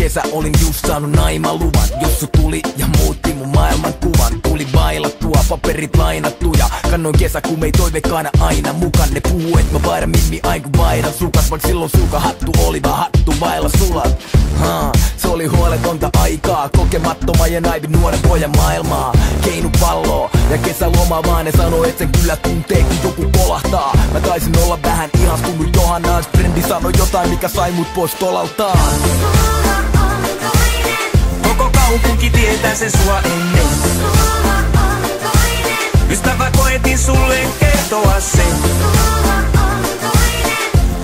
kesä, olin just saanut naimaluvan. Jossu tuli ja muutti mun maailman kuvan. Tuli bailattua, paperit lainattuja. Kannoin kesäkumei toiveikkaana aina mukaan. Ne puhuu, et mä vaihdan mimmi aina kun vaihdan sukas. Vaik silloin sulka hattu oli vaan hattu vailla sulat. Se oli huoletonta aikaa, kokemattoman ja naivin nuoren pojan maailmaa. Keinu palloa ja kesälomaa vaan ne sanoo, et sen kyllä tuntee kun joku kolahtaa. Mä taisin olla vähän ihastunut Johannaan. Frendi sanoi jotain mikä sai mut pois tolaltaan. Koko kaupunki tietää sen sua ennen. Ystävä koetin sulle kertoa sen.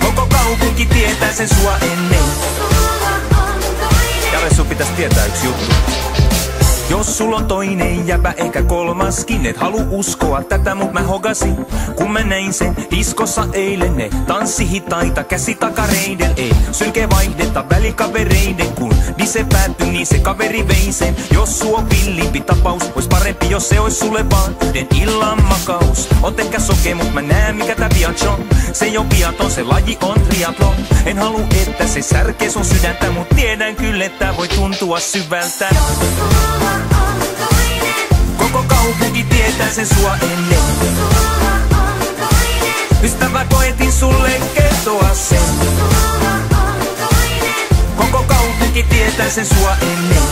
Koko kaupunki tietää sen sua ennen. Jare, sun pitäis tietää yksi juttu. Jos sul on toinen jäbä, ehkä kolmaskin, et halu uskoa tätä, mut mä hogasin. Kun mä näin sen diskossa eilen, ne tanssi hitaita käsitakareiden. Ei sylke vaihdeta välikavereiden, kun dise päättyi, niin se kaveri vei sen. Jos suo villimpi tapaus, ois parempi jos se ois sulle vaan yhden illan makaus. Oot ehkä soke, mut mä näen mikä tää biatch on. Se jo biaton, se laji on triathlon. En halu että se särkee sun sydäntä, mut tiedän kyllä että voi tuntua syvältä. Koko kaupunki tietää sen sua ennen. Ystävä koetin sulle kertoa sen. Koko kaupunki tietää sen sua ennen.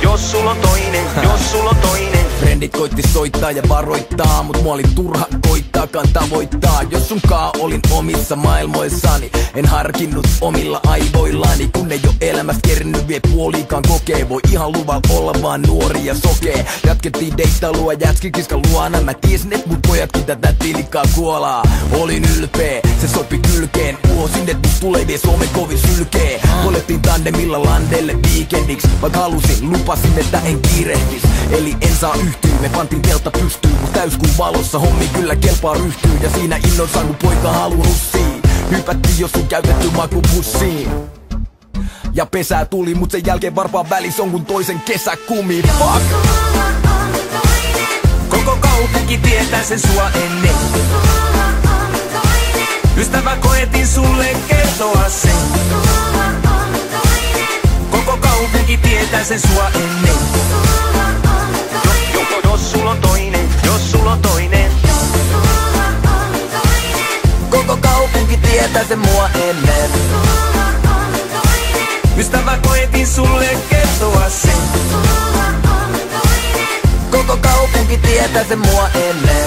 Jos sul on toinen, jos sul on toinen. Frendit koitti soittaa ja varoittaa, mut mua oli turha koittaakaan tavoittaa. Jos sunkaan olin omissa maailmoissani, en harkinnut omilla aivoillani. Kun ei oo elämästä kerännyt vie puoliikaan kokee, voi ihan luvalla olla vaan nuori ja sokee. Jatkettiin deittailua jätskikiskan luona, mä tiesin et mut pojatkin tätä tilikkaa kuolaa. Olin ylpeä, se sopi kylkeen, uhosin et mut tulee vie Suomen kovin sylkee. Kolettiin tandemilla landelle viikendiks, vaik halusin, lupasin että en kiirehtis. Eli en saa yhtyä, me pantiin teltta pystyyn, mut täyskuun valossa hommi kyllä kelpaa ryhtyy. Ja siinä innoissaan kun poika haluu russiin, hypättiin jos sun käytetty makupussiin. Ja pesää tuli, mut sen jälkeen varpaan välis on kun toisen kesäkumi. Fuck! Koko kaupunki tietää sen sua ennen. Ystävä koetin sulle kertoa sen. Koko kaupunki tietää sen sua ennen. Jos sul on toinen, jos sul on toinen. Koko kaupunki tietää sen mua ennen. Ystävä koetin sulle kertoa sen. Koko kaupunki tietää sen mua ennen.